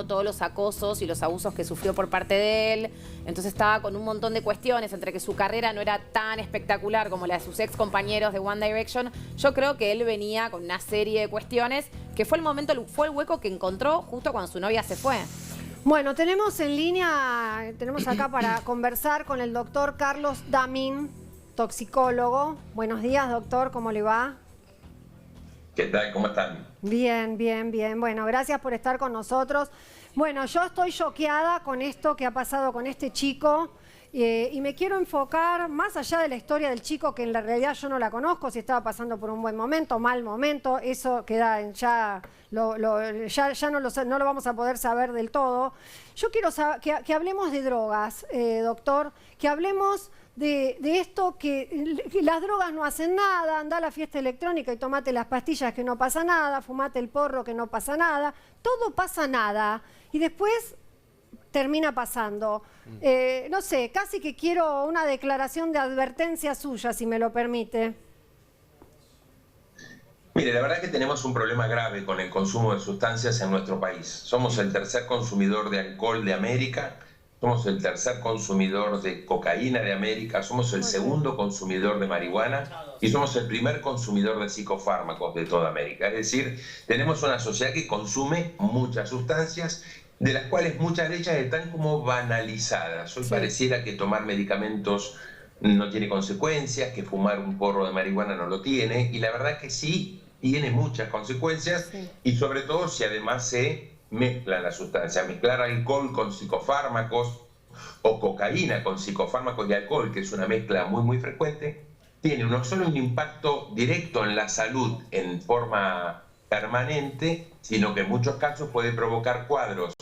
todos los acosos y los abusos que sufrió por parte de él. Entonces estaba con un montón de cuestiones, entre que su carrera no era tan espectacular como la de sus ex compañeros de One Direction. Yo creo que él venía con una serie de cuestiones que fue el hueco que encontró justo cuando su novia se fue. Bueno, tenemos en línea, tenemos acá para conversar con el doctor Carlos Damín, toxicólogo. Buenos días, doctor, ¿cómo le va? ¿Qué tal? ¿Cómo están? Bien, bien, bien. Bueno, gracias por estar con nosotros. Bueno, yo estoy choqueada con esto que ha pasado con este chico y me quiero enfocar más allá de la historia del chico, que en la realidad yo no la conozco, si estaba pasando por un buen momento, mal momento, eso queda ya no lo vamos a poder saber del todo. Yo quiero saber, que hablemos de drogas, doctor, que hablemos de esto, que las drogas no hacen nada, anda a la fiesta electrónica y tomate las pastillas que no pasa nada, fumate el porro que no pasa nada, todo pasa nada y después termina pasando. No sé, casi que quiero una declaración de advertencia suya, si me lo permite. Mire, la verdad es que tenemos un problema grave con el consumo de sustancias en nuestro país. Somos el tercer consumidor de alcohol de América, somos el tercer consumidor de cocaína de América, somos el segundo consumidor de marihuana y somos el primer consumidor de psicofármacos de toda América. Es decir, tenemos una sociedad que consume muchas sustancias, de las cuales muchas de ellas están como banalizadas. Hoy pareciera que tomar medicamentos no tiene consecuencias, que fumar un porro de marihuana no lo tiene, y la verdad es que sí tiene muchas consecuencias, y sobre todo si además se mezclan las sustancias. Mezclar alcohol con psicofármacos o cocaína con psicofármacos y alcohol, que es una mezcla muy frecuente, tiene no solo un impacto directo en la salud en forma permanente, sino que en muchos casos puede provocar cuadros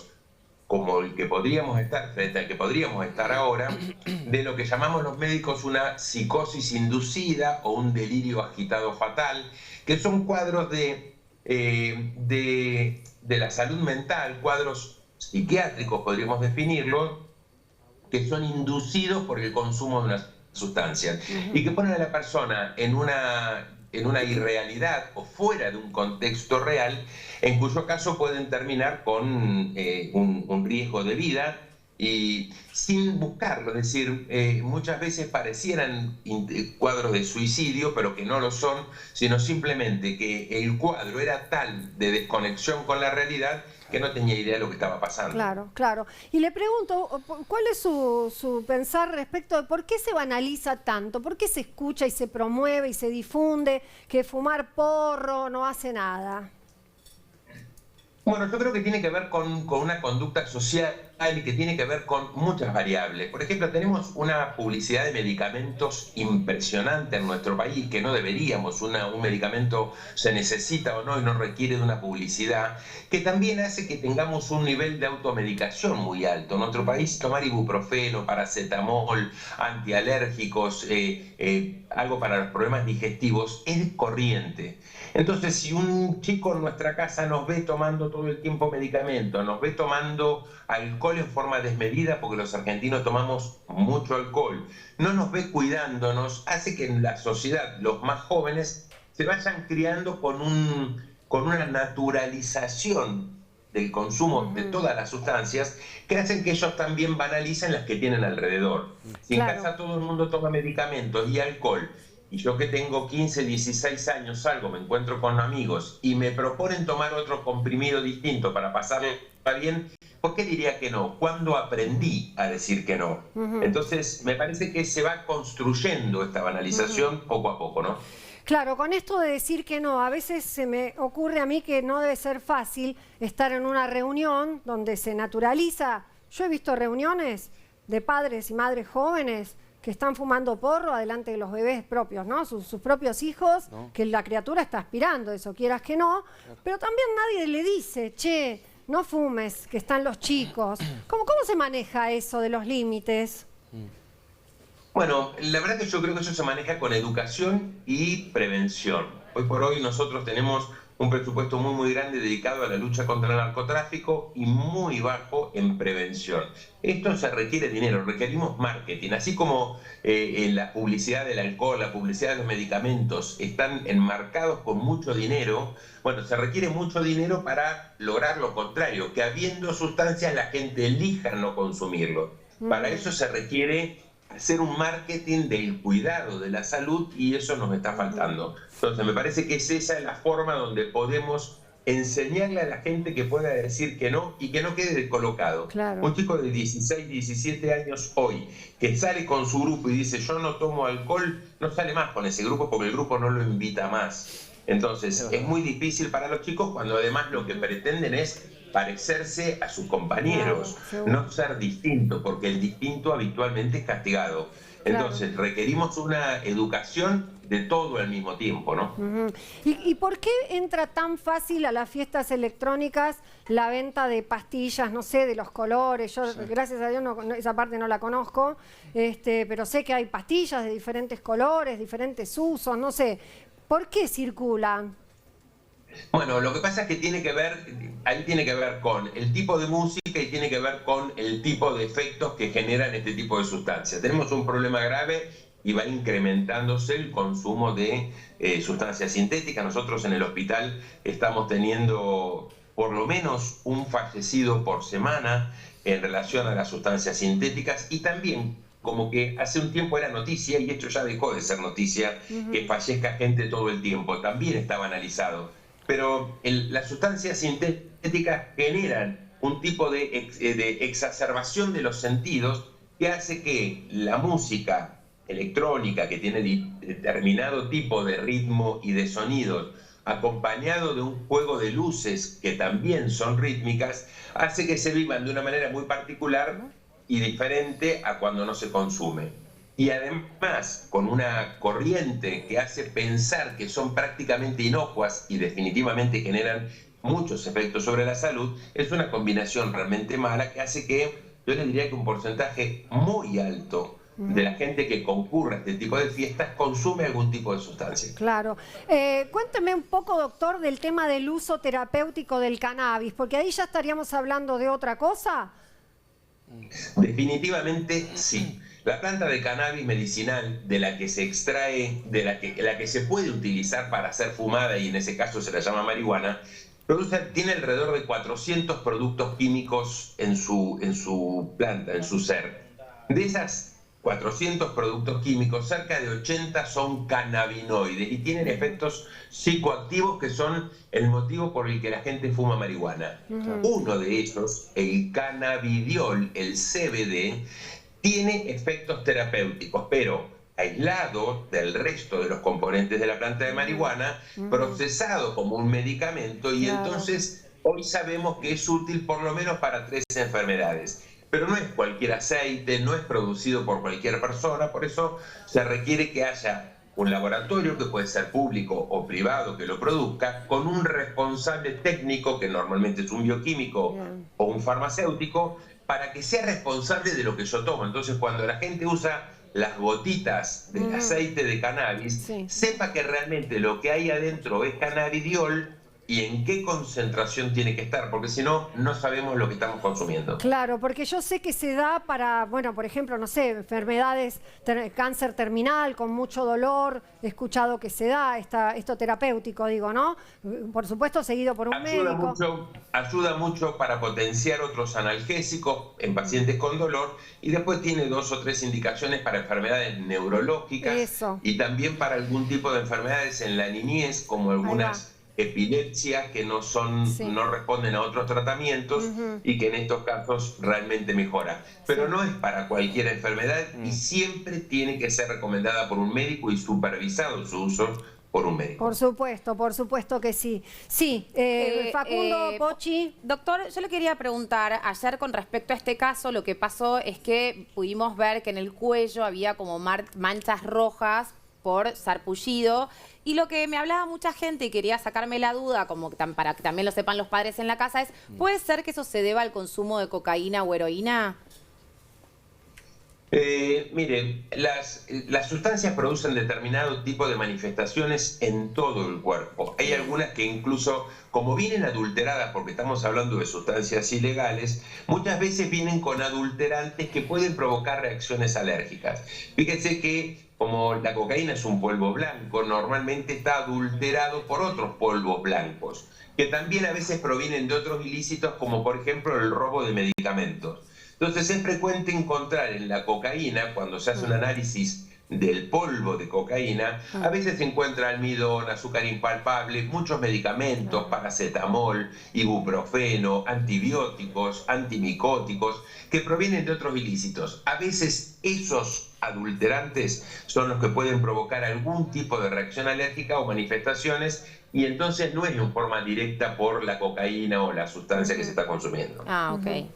como el que podríamos estar, frente al que podríamos estar ahora, de lo que llamamos los médicos una psicosis inducida o un delirio agitado fatal, que son cuadros de la salud mental, cuadros psiquiátricos podríamos definirlo, que son inducidos por el consumo de una sustancia y que ponen a la persona en una irrealidad o fuera de un contexto real, en cuyo caso pueden terminar con un riesgo de vida y sin buscarlo. Es decir, muchas veces parecieran cuadros de suicidio, pero que no lo son, sino simplemente que el cuadro era tal de desconexión con la realidad que no tenía idea de lo que estaba pasando. Claro, claro. Y le pregunto, ¿cuál es su pensar respecto de por qué se banaliza tanto? ¿Por qué se escucha y se promueve y se difunde que fumar porro no hace nada? Bueno, yo creo que tiene que ver con una conducta social y que tiene que ver con muchas variables. Por ejemplo, tenemos una publicidad de medicamentos impresionante en nuestro país, que no deberíamos. Un medicamento se necesita o no y no requiere de una publicidad, que también hace que tengamos un nivel de automedicación muy alto. En nuestro país, tomar ibuprofeno, paracetamol, antialérgicos, algo para los problemas digestivos, es corriente. Entonces, si un chico en nuestra casa nos ve tomando todo el tiempo medicamentos, nos ve tomando alcohol en forma desmedida, porque los argentinos tomamos mucho alcohol, no nos ve cuidándonos, hace que en la sociedad los más jóvenes se vayan criando con una naturalización del consumo de todas las sustancias, que hacen que ellos también banalicen las que tienen alrededor. Si en casa todo el mundo toma medicamentos y alcohol, y yo que tengo 15, 16 años salgo, me encuentro con amigos y me proponen tomar otro comprimido distinto para pasarlo bien, ¿por qué diría que no? ¿Cuándo aprendí a decir que no? Entonces, me parece que se va construyendo esta banalización poco a poco, ¿no? Claro, con esto de decir que no, a veces se me ocurre a mí que no debe ser fácil estar en una reunión donde se naturaliza. Yo he visto reuniones de padres y madres jóvenes que están fumando porro adelante de los bebés propios, ¿no? Sus propios hijos, que la criatura está aspirando eso, quieras que no, pero también nadie le dice, che, no fumes, que están los chicos. ¿Cómo se maneja eso de los límites? Bueno, la verdad que yo creo que eso se maneja con educación y prevención. Hoy por hoy nosotros tenemos un presupuesto muy grande dedicado a la lucha contra el narcotráfico y muy bajo en prevención. Esto se requiere dinero, requerimos marketing, así como la publicidad del alcohol, la publicidad de los medicamentos están enmarcados con mucho dinero. Bueno, se requiere mucho dinero para lograr lo contrario, que habiendo sustancias la gente elija no consumirlo. Para eso se requiere hacer un marketing del cuidado de la salud y eso nos está faltando. Entonces me parece que esa es la forma donde podemos enseñarle a la gente que pueda decir que no y que no quede descolocado. Claro. Un chico de 16, 17 años hoy que sale con su grupo y dice yo no tomo alcohol, no sale más con ese grupo porque el grupo no lo invita más. Entonces es muy difícil para los chicos cuando además lo que pretenden es parecerse a sus compañeros, no ser distinto, porque el distinto habitualmente es castigado. Entonces requerimos una educación de todo al mismo tiempo, ¿no? ¿Y por qué entra tan fácil a las fiestas electrónicas la venta de pastillas, no sé, de los colores? Yo, gracias a Dios, esa parte no la conozco, pero sé que hay pastillas de diferentes colores, diferentes usos, no sé. ¿Por qué circulan? Bueno, lo que pasa es que ahí tiene que ver con el tipo de música y tiene que ver con el tipo de efectos que generan este tipo de sustancias. Tenemos un problema grave y va incrementándose el consumo de sustancias sintéticas. Nosotros en el hospital estamos teniendo por lo menos un fallecido por semana en relación a las sustancias sintéticas y también como que hace un tiempo era noticia y esto ya dejó de ser noticia, que fallezca gente todo el tiempo. También estaba analizado. Pero las sustancias sintéticas generan un tipo de exacerbación de los sentidos que hace que la música electrónica, que tiene determinado tipo de ritmo y de sonidos, acompañado de un juego de luces que también son rítmicas, hace que se vivan de una manera muy particular y diferente a cuando no se consume. Y además, con una corriente que hace pensar que son prácticamente inocuas y definitivamente generan muchos efectos sobre la salud, es una combinación realmente mala que hace que, yo les diría que un porcentaje muy alto de la gente que concurre a este tipo de fiestas consume algún tipo de sustancia. Claro. Cuénteme un poco, doctor, del tema del uso terapéutico del cannabis, porque ahí ya estaríamos hablando de otra cosa. Definitivamente sí. La planta de cannabis medicinal, de la que se extrae, la que se puede utilizar para hacer fumada, y en ese caso se la llama marihuana, tiene alrededor de 400 productos químicos en su planta, en su ser. De esas 400 productos químicos, cerca de 80 son cannabinoides y tienen efectos psicoactivos que son el motivo por el que la gente fuma marihuana. Uno de ellos, el cannabidiol, el CBD, tiene efectos terapéuticos, pero aislado del resto de los componentes de la planta de marihuana, procesado como un medicamento y entonces hoy sabemos que es útil por lo menos para 3 enfermedades. Pero no es cualquier aceite, no es producido por cualquier persona, por eso se requiere que haya un laboratorio, que puede ser público o privado, que lo produzca, con un responsable técnico, que normalmente es un bioquímico o un farmacéutico, para que sea responsable de lo que yo tomo. Entonces, cuando la gente usa las gotitas del aceite de cannabis, sepa que realmente lo que hay adentro es cannabidiol y en qué concentración tiene que estar, porque si no, no sabemos lo que estamos consumiendo. Claro, porque yo sé que se da para, bueno, por ejemplo, no sé, enfermedades, cáncer terminal con mucho dolor, he escuchado que se da esto terapéutico, digo, ¿no? Por supuesto, seguido por un médico. Ayuda mucho para potenciar otros analgésicos en pacientes con dolor y después tiene 2 o 3 indicaciones para enfermedades neurológicas y también para algún tipo de enfermedades en la niñez, como algunas epilepsias que no responden a otros tratamientos y que en estos casos realmente mejora. Pero no es para cualquier enfermedad y siempre tiene que ser recomendada por un médico y supervisado su uso por un médico. Por supuesto que sí. Sí, Facundo, Pochi. Doctor, yo le quería preguntar, ayer con respecto a este caso, lo que pasó es que pudimos ver que en el cuello había como manchas rojas por sarpullido, y lo que me hablaba mucha gente y quería sacarme la duda, como para que también lo sepan los padres en la casa, es, ¿puede ser que eso se deba al consumo de cocaína o heroína? Mire, las sustancias producen determinado tipo de manifestaciones en todo el cuerpo. Hay algunas que incluso, como vienen adulteradas, porque estamos hablando de sustancias ilegales, muchas veces vienen con adulterantes que pueden provocar reacciones alérgicas. Fíjense que como la cocaína es un polvo blanco, normalmente está adulterado por otros polvos blancos, que también a veces provienen de otros ilícitos, como por ejemplo el robo de medicamentos. Entonces es frecuente encontrar en la cocaína, cuando se hace un análisis del polvo de cocaína, a veces se encuentra almidón, azúcar impalpable, muchos medicamentos, paracetamol, ibuprofeno, antibióticos, antimicóticos, que provienen de otros ilícitos. A veces esos adulterantes son los que pueden provocar algún tipo de reacción alérgica o manifestaciones, y entonces no es en forma directa por la cocaína o la sustancia que se está consumiendo. Ah, ok.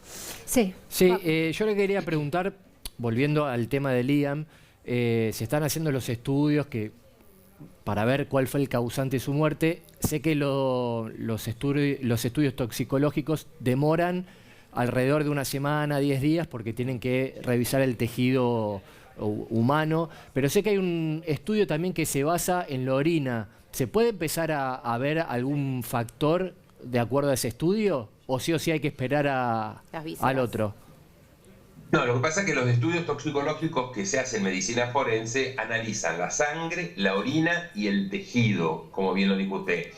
Sí. Sí, yo le quería preguntar, volviendo al tema de Liam, se están haciendo los estudios para ver cuál fue el causante de su muerte. Sé que los estudios toxicológicos demoran alrededor de una semana, 10 días, porque tienen que revisar el tejido humano, pero sé que hay un estudio también que se basa en la orina. ¿Se puede empezar a ver algún factor de acuerdo a ese estudio? ¿O sí hay que esperar al otro? No, lo que pasa es que los estudios toxicológicos que se hacen en medicina forense analizan la sangre, la orina y el tejido, como bien lo dijo usted.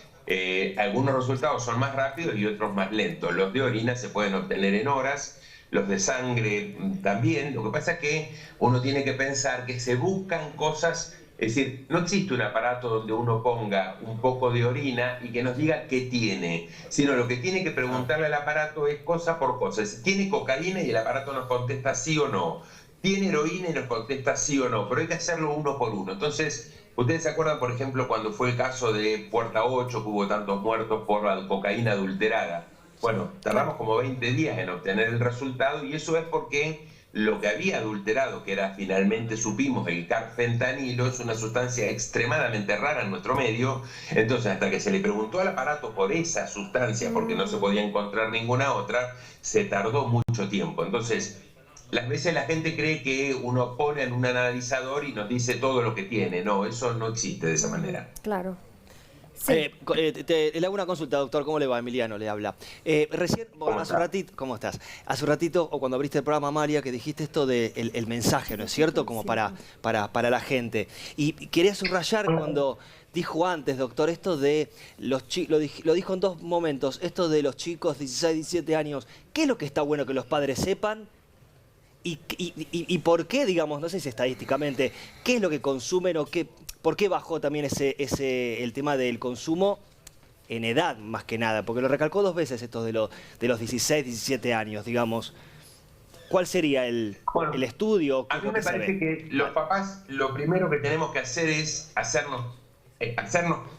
Algunos resultados son más rápidos y otros más lentos. Los de orina se pueden obtener en horas, los de sangre también. Lo que pasa es que uno tiene que pensar que se buscan cosas. Es decir, no existe un aparato donde uno ponga un poco de orina y que nos diga qué tiene, sino lo que tiene que preguntarle al aparato es cosa por cosa. Si tiene cocaína y el aparato nos contesta sí o no, tiene heroína y nos contesta sí o no, pero hay que hacerlo uno por uno. Entonces, ¿ustedes se acuerdan, por ejemplo, cuando fue el caso de Puerta 8, que hubo tantos muertos por la cocaína adulterada? Bueno, tardamos como 20 días en obtener el resultado, y eso es porque lo que había adulterado, que era, finalmente supimos, el carfentanilo, es una sustancia extremadamente rara en nuestro medio. Entonces, hasta que se le preguntó al aparato por esa sustancia, porque no se podía encontrar ninguna otra, se tardó mucho tiempo. Entonces, las veces la gente cree que uno pone en un analizador y nos dice todo lo que tiene. No, eso no existe de esa manera. Claro. Sí. Le hago una consulta, doctor. ¿Cómo le va? Emiliano le habla. Recién, hace un ratito, ¿cómo estás? Hace un ratito, o cuando abriste el programa, María, que dijiste esto del el mensaje, ¿no es cierto? Como para la gente. Y quería subrayar cuando dijo antes, doctor, esto de los chicos, lo dijo en dos momentos, esto de los chicos 16, 17 años. ¿Qué es lo que está bueno que los padres sepan? Y por qué, digamos, no sé si estadísticamente, qué es lo que consumen o por qué bajó también el tema del consumo en edad, más que nada, porque lo recalcó dos veces esto de los 16, 17 años, digamos. ¿Cuál sería el estudio? A mí me parece que los papás lo primero que tenemos que hacer es hacernos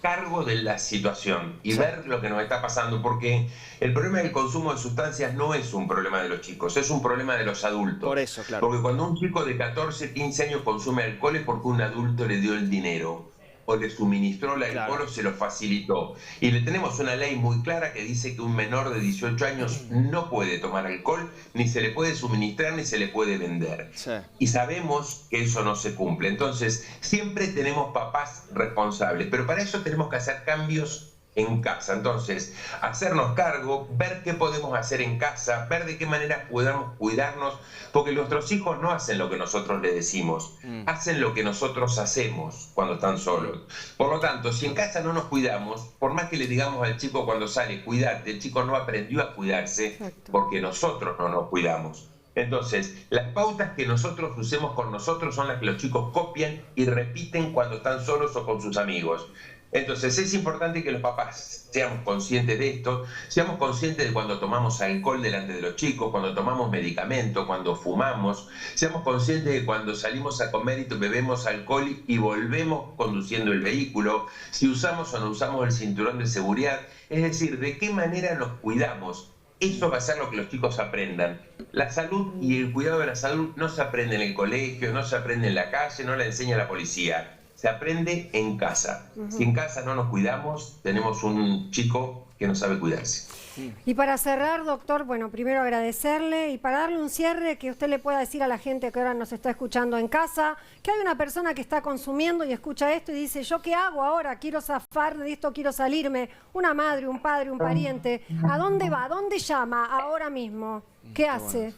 cargo de la situación y ver lo que nos está pasando, porque el problema del consumo de sustancias no es un problema de los chicos, es un problema de los adultos. Por eso, claro. Porque cuando un chico de 14, 15 años consume alcohol es porque un adulto le dio el dinero, o le suministró el alcohol, o se lo facilitó. Y le tenemos una ley muy clara que dice que un menor de 18 años no puede tomar alcohol, ni se le puede suministrar, ni se le puede vender. Sí. Y sabemos que eso no se cumple. Entonces, siempre tenemos papás responsables, pero para eso tenemos que hacer cambios en casa. Entonces, hacernos cargo, ver qué podemos hacer en casa, ver de qué manera podamos cuidarnos, porque nuestros hijos no hacen lo que nosotros les decimos, hacen lo que nosotros hacemos cuando están solos. Por lo tanto, si en casa no nos cuidamos, por más que le digamos al chico cuando sale, cuídate, el chico no aprendió a cuidarse porque nosotros no nos cuidamos. Entonces, las pautas que nosotros usemos con nosotros son las que los chicos copian y repiten cuando están solos o con sus amigos. Entonces es importante que los papás seamos conscientes de esto, seamos conscientes de cuando tomamos alcohol delante de los chicos, cuando tomamos medicamentos, cuando fumamos, seamos conscientes de cuando salimos a comer y bebemos alcohol y volvemos conduciendo el vehículo, si usamos o no usamos el cinturón de seguridad, es decir, de qué manera nos cuidamos. Eso va a ser lo que los chicos aprendan. La salud y el cuidado de la salud no se aprende en el colegio, no se aprende en la calle, no la enseña la policía. Se aprende en casa. Si en casa no nos cuidamos, tenemos un chico que no sabe cuidarse. Y para cerrar, doctor, bueno, primero agradecerle y para darle un cierre que usted le pueda decir a la gente que ahora nos está escuchando en casa, que hay una persona que está consumiendo y escucha esto y dice, ¿yo qué hago ahora? Quiero zafar de esto, quiero salirme. Una madre, un padre, un pariente, ¿a dónde va? ¿A dónde llama ahora mismo? ¿Qué hace?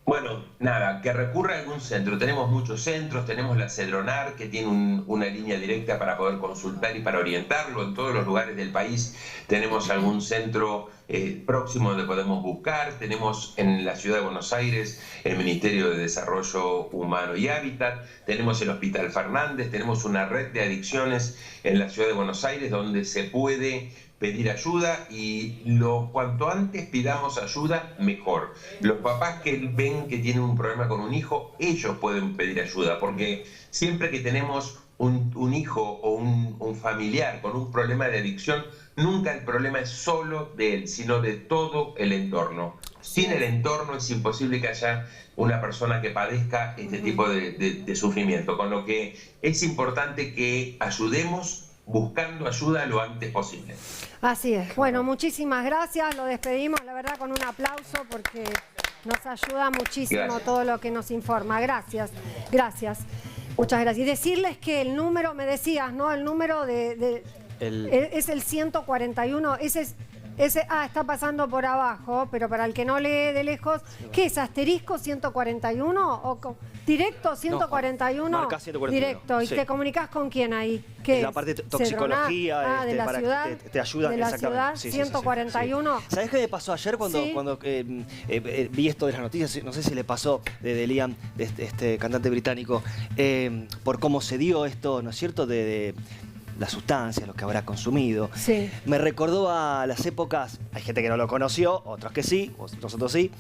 Bueno, nada, que recurra a algún centro. Tenemos muchos centros, tenemos la Cedronar, que tiene una línea directa para poder consultar y para orientarlo. En todos los lugares del país tenemos algún centro próximo donde podemos buscar. Tenemos en la Ciudad de Buenos Aires el Ministerio de Desarrollo Humano y Hábitat, tenemos el Hospital Fernández, tenemos una red de adicciones en la Ciudad de Buenos Aires donde se puede pedir ayuda y cuanto antes pidamos ayuda, mejor. Los papás que ven que tienen un problema con un hijo, ellos pueden pedir ayuda, porque siempre que tenemos un hijo o un familiar con un problema de adicción, nunca el problema es solo de él, sino de todo el entorno. Sin el entorno es imposible que haya una persona que padezca este tipo de sufrimiento, con lo que es importante que ayudemos buscando ayuda lo antes posible. Así es. Bueno, muchísimas gracias. Lo despedimos, la verdad, con un aplauso porque nos ayuda muchísimo todo lo que nos informa. Gracias, gracias. Muchas gracias. Y decirles que el número, me decías, ¿no? El número es el 141. Está pasando por abajo, pero para el que no lee de lejos, ¿qué es? ¿Asterisco 141? ¿O directo 141? No, marca 141. Directo. ¿Y sí. te comunicás con quién ahí? ¿Qué la parte de toxicología, de la para ciudad, que te ayudan, de la exactamente. ciudad, 141. Sí. ¿Sabés qué me pasó ayer cuando vi esto de las noticias? No sé si le pasó de Liam, este cantante británico, por cómo se dio esto, ¿no es cierto?, de las sustancias, lo que habrá consumido. Sí. Me recordó a las épocas, hay gente que no lo conoció, otros que sí, nosotros sí,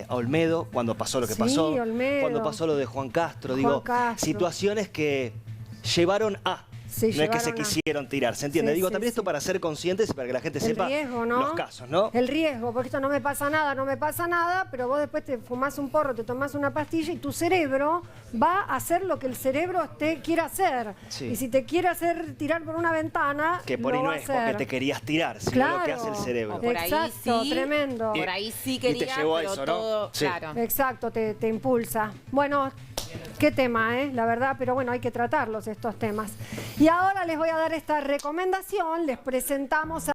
a Olmedo, cuando pasó lo que pasó, Olmedo. cuando pasó lo de Juan Castro, Castro. situaciones que llevaron a... Sí, no es que se quisieron tirar, ¿se entiende? Sí, también esto para ser conscientes y para que la gente sepa riesgo, ¿no? los casos, ¿no? El riesgo, porque esto no me pasa nada, pero vos después te fumás un porro, te tomás una pastilla y tu cerebro va a hacer lo que el cerebro te quiera hacer. Sí. Y si te quiere hacer tirar por una ventana, Que por ahí lo no va a es porque hacer. te querías tirar, sino Claro. lo que hace el cerebro. O por ahí Exacto, sí, tremendo. Por ahí sí Y te quería, llevó a pero eso, ¿no? todo, Sí. claro. Exacto, te impulsa. Bueno, qué tema, la verdad, pero bueno, hay que tratarlos estos temas. Y ahora les voy a dar esta recomendación, les presentamos a